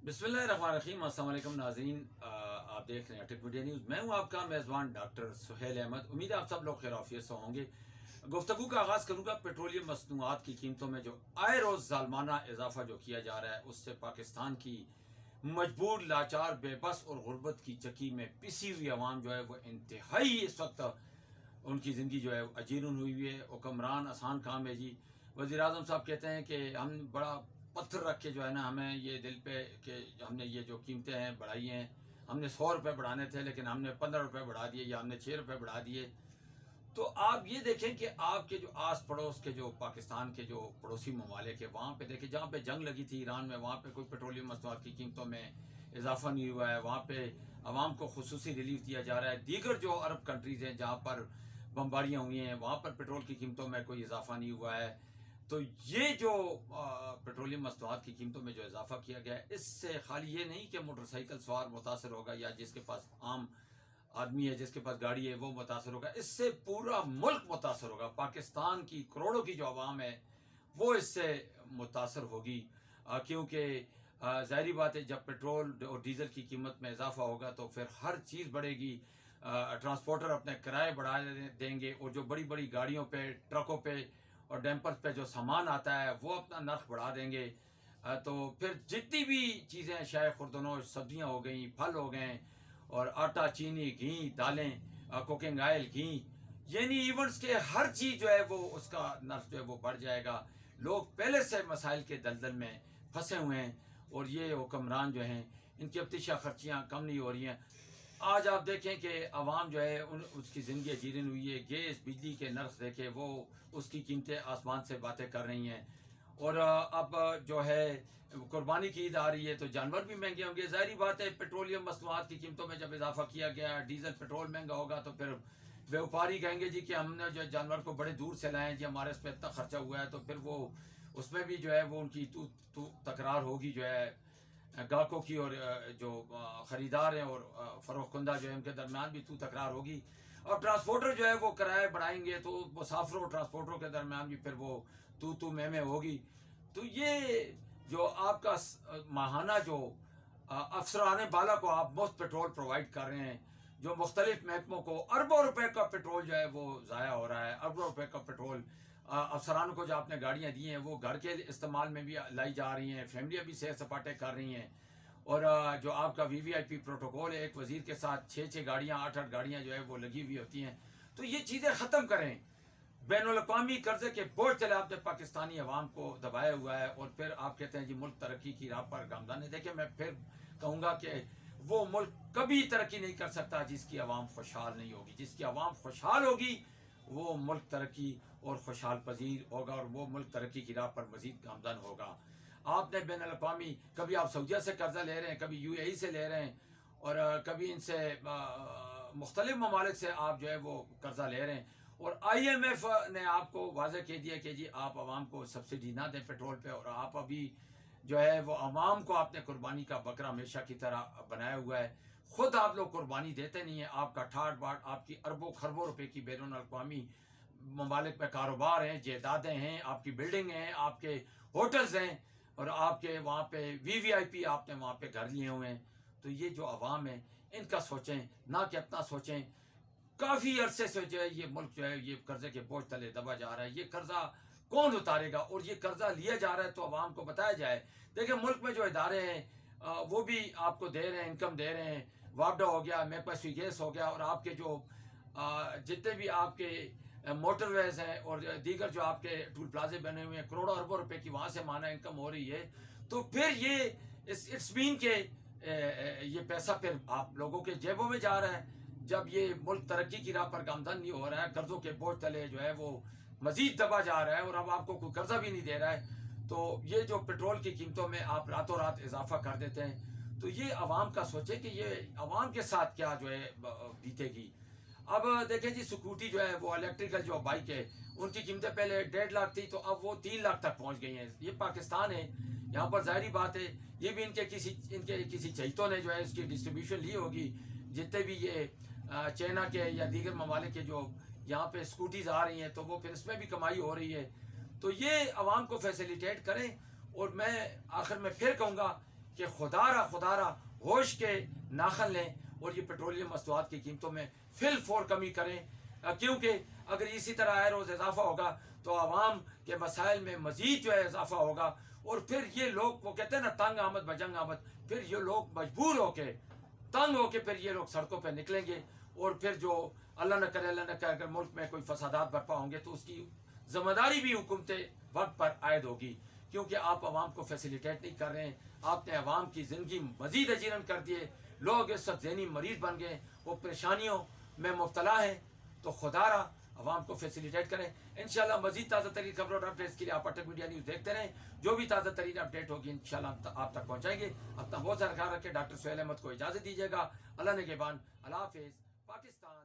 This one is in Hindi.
बिस्मिल्लाहिर्रहमानिर्रहीम। अस्सलाम वालेकुम नाज़रीन, आप देख रहे हैं टेक मीडिया न्यूज़। मैं हूं आपका मेज़बान डॉक्टर सुहेल अहमद। उम्मीद है आप सब लोग खैर-आफ़ियत से होंगे। गुफ्तगू का आगाज़ करूंगा पेट्रोलियम मसनूआत की कीमतों में जो आए रोज़ ज़ालमाना इजाफा जो किया जा रहा है, उससे पाकिस्तान की मजबूर, लाचार, बेबस और गुर्बत की चक्की में पिसी हुई आवाम जो है वो इंतहाई इस वक्त उनकी ज़िंदगी जो है अजीरन हुई हुई है। हुक्मरान आसान काम है जी। वज़ीर आज़म साहब कहते हैं कि हम बड़ा पत्थर रख के जो है ना हमें ये दिल पे कि हमने ये जो कीमतें हैं बढ़ाई हैं, हमने 100 रुपये बढ़ाने थे लेकिन हमने 15 रुपये बढ़ा दिए या हमने 6 रुपये बढ़ा दिए। तो आप ये देखें कि आपके जो आस पड़ोस के जो पाकिस्तान के जो पड़ोसी ममालिक है वहाँ पे देखें, जहाँ पे जंग लगी थी ईरान में, वहाँ पे कोई पेट्रोलियम मसनूआत की कीमतों में इजाफा नहीं हुआ है। वहाँ पे आवाम को खुसूसी रिलीफ दिया जा रहा है। दीगर जो अरब कंट्रीज़ हैं जहाँ पर बमबारियाँ हुई हैं वहाँ पर पेट्रोल की कीमतों में कोई इजाफा नहीं हुआ है। तो ये जो पेट्रोलियम मसनूआत की कीमतों में जो इजाफा किया गया है, इससे खाली ये नहीं कि मोटरसाइकिल सवार मुतासर होगा या जिसके पास आम आदमी है, जिसके पास गाड़ी है, वो मुतासर होगा। इससे पूरा मुल्क मुतासर होगा। पाकिस्तान की करोड़ों की जो आवाम है वो इससे मुतासर होगी, क्योंकि ज़ाहिरी बात है जब पेट्रोल और डीज़ल की कीमत में इजाफा होगा तो फिर हर चीज़ बढ़ेगी। ट्रांसपोर्टर अपने किराए बढ़ा देंगे और जो बड़ी बड़ी गाड़ियों पे, ट्रकों पे और डैम्पर्स पे जो सामान आता है वो अपना नर्ख बढ़ा देंगे। तो फिर जितनी भी चीज़ें शाय खुर्दनोश, सब्जियाँ हो गई, फल हो गए और आटा, चीनी, घी, दालें, कुकिंग ऑयल, घी, यानी इवेंट्स के हर चीज़ जो है वो उसका नर्ख जो है वो बढ़ जाएगा। लोग पहले से मसाइल के दलदल में फंसे हुए हैं और ये हुक्मरान जो हैं इनकी अफ्तिशा खर्चियाँ कम नहीं हो रही हैं। आज आप देखें कि आवाम जो है उसकी ज़िंदगी जीरन हुई है। गैस, बिजली के नर्ख देखे वो उसकी कीमतें आसमान से बातें कर रही हैं। और अब जो है कुर्बानी की ईद आ रही है तो जानवर भी महंगे होंगे। ज़ाहिरी बात है पेट्रोलियम मसनूआत की कीमतों में जब इजाफा किया गया, डीजल पेट्रोल महंगा होगा तो फिर व्यापारी कहेंगे जी कि हमने जो जानवर को बड़े दूर से लाए हैं जी, हमारे इस पर इतना खर्चा हुआ है। तो फिर वो उसमें भी जो है वो उनकी तू तकरार होगी जो है ग्राहकों की और जो ख़रीदार हैं और फ़रोख्त जो है उनके दरमियान भी तू तकरार होगी। और ट्रांसपोर्टर जो है वो किराए बढ़ाएंगे तो मुसाफिरों और ट्रांसपोर्टरों के दरमियान भी फिर वो तू मैं होगी। तो ये जो आपका माहाना जो अफसरान बाला को आप मुफ्त पेट्रोल प्रोवाइड कर रहे हैं, जो मुख्तलिफ महकमों को अरबों रुपए का पेट्रोल जो है वो ज़ाया हो रहा है, अरबों रुपए का पेट्रोल अफसरान को जो आपने गाड़ियाँ दी हैं वो घर के इस्तेमाल में भी लाई जा रही हैं, फैमिलियाँ भी सैर सपाटे कर रही हैं। और जो आपका वीवीआईपी प्रोटोकॉल है, एक वज़ीर के साथ 6-6 गाड़ियाँ, 8-8 गाड़ियाँ जो है वो लगी हुई होती हैं। तो ये चीज़ें ख़त्म करें। बैनुल-अक़वामी कर्ज़े के बोझ तले आपने पाकिस्तानी अवाम को दबाया हुआ है और फिर आप कहते हैं जी मुल्क तरक्की की राह पर गामज़न है। देखिए मैं फिर कहूँगा कि वो मुल्क कभी तरक्की नहीं कर सकता जिसकी आवाम खुशहाल नहीं होगी। जिसकी आवाम खुशहाल होगी वो मुल्क तरक्की और खुशहाल पजीर होगा और वो मुल्क तरक्की की राह पर मज़ीद गामज़न होगा। आपने बैनुल-अक़वामी कभी आप सऊदीया से कर्ज़ा ले रहे हैं, कभी यूएई से ले रहे हैं और कभी इनसे मुख्तलिफ ममालिक से आप जो है वो कर्ज़ा ले रहे हैं। और आईएमएफ ने आपको वाज़ेह कह दिया कि जी आप आवाम को सब्सिडी ना दें पेट्रोल पे, और आप अभी जो है वो आवाम को आपने कुर्बानी का बकरा हमेशा की तरह बनाया हुआ है। खुद आप लोग कुर्बानी देते नहीं हैं। आपका ठाट बाट, आपकी अरबों खरबों रुपए की बैनुल अक़वामी ममालिक में कारोबार हैं, जायदादें हैं, आपकी बिल्डिंग हैं, आपके होटल्स हैं और आपके वहाँ पे वीवीआईपी आपने वहाँ पे घर लिए हुए हैं। तो ये जो आवाम है इनका सोचें, ना कि अपना सोचें। काफ़ी अरसे से जो है ये मुल्क जो है ये कर्जे के बोझ तले दबा जा रहा है। ये कर्जा कौन उतारेगा और ये कर्जा लिया जा रहा है तो आवाम को बताया जाए। देखिए मुल्क में जो इदारे हैं वो भी आपको दे रहे हैं, इनकम दे रहे हैं। वापडा हो गया, मेपसी गैस हो गया और आपके जो जितने भी आपके मोटरवेज हैं और दीगर जो आपके टूल प्लाजे बने हुए हैं, करोड़ों अरबों रुपए की वहाँ से माना इनकम हो रही है। तो फिर ये इट्स मीन के ये पैसा फिर आप लोगों के जेबों में जा रहा है। जब ये मुल्क तरक्की की राह पर गामज़न नहीं हो रहा है, कर्ज़ों के बोझ तले जो है वो मज़ीद दबा जा रहा है और अब आपको कोई कर्ज़ा भी नहीं दे रहा है, तो ये जो पेट्रोल की कीमतों में आप रातों रात इजाफा कर देते हैं, तो ये आवाम का सोचें कि ये आवाम के साथ क्या जो है बीतेगी। अब देखें जी स्कूटी जो है वो इलेक्ट्रिकल जो बाइक है उनकी कीमतें पहले 1.5 लाख थी तो अब वो 3 लाख तक पहुंच गई हैं। ये पाकिस्तान है, यहाँ पर ज़ाहिरी बात है ये भी इनके किसी चहितों ने जो है इसकी डिस्ट्रीब्यूशन ली होगी। जितने भी ये चाइना के या दीगर ममालिक के जो यहाँ पे स्कूटीज आ रही हैं तो वो फिर इसमें भी कमाई हो रही है। तो ये आवाम को फैसिलिटेट करें। और मैं आखिर में फिर कहूँगा कि खुदारा होश के नाखन लें और ये पेट्रोलियम मसनूआत की कीमतों में फिल कमी करें, क्योंकि अगर इसी तरह आए रोज़ इजाफा होगा तो आवाम के मसाइल में मज़ीद जो है इजाफा होगा, और फिर ये लोग वो कहते हैं ना तंग आमद बजंग आमद, फिर ये लोग मजबूर होके तंग होके फिर ये लोग सड़कों पर निकलेंगे, और फिर जो अल्लाह न करे अगर मुल्क में कोई फसादात बरपा होंगे तो उसकी जिम्मेदारी भी हुकूमत वक्त पर आयद होगी, क्योंकि आप आवाम को फैसिलिटेट नहीं कर रहे हैं। आपने आवाम की ज़िंदगी मज़ीद अजीरन कर दिए, लोग इस वक्त ज़हनी मरीज बन गए, वो परेशानियों में मुब्तला हैं। तो खुदारा आवाम को फैसिलिटेट करें। इंशाल्लाह मज़ीद ताज़ा तरीन खबरों और अपडेट्स के लिए आप अटक मीडिया न्यूज़ देखते रहें। जो भी ताज़ा तरीन अपडेट होगी इंशाल्लाह आप तक पहुँचाएंगे। अपना बहुत सारा ख्याल रखें। डॉक्टर सुहेल अहमद को इजाज़त दीजिएगा। अल्लाह ने के बान, अल्लाह हाफ़िज़। पाकिस्तान।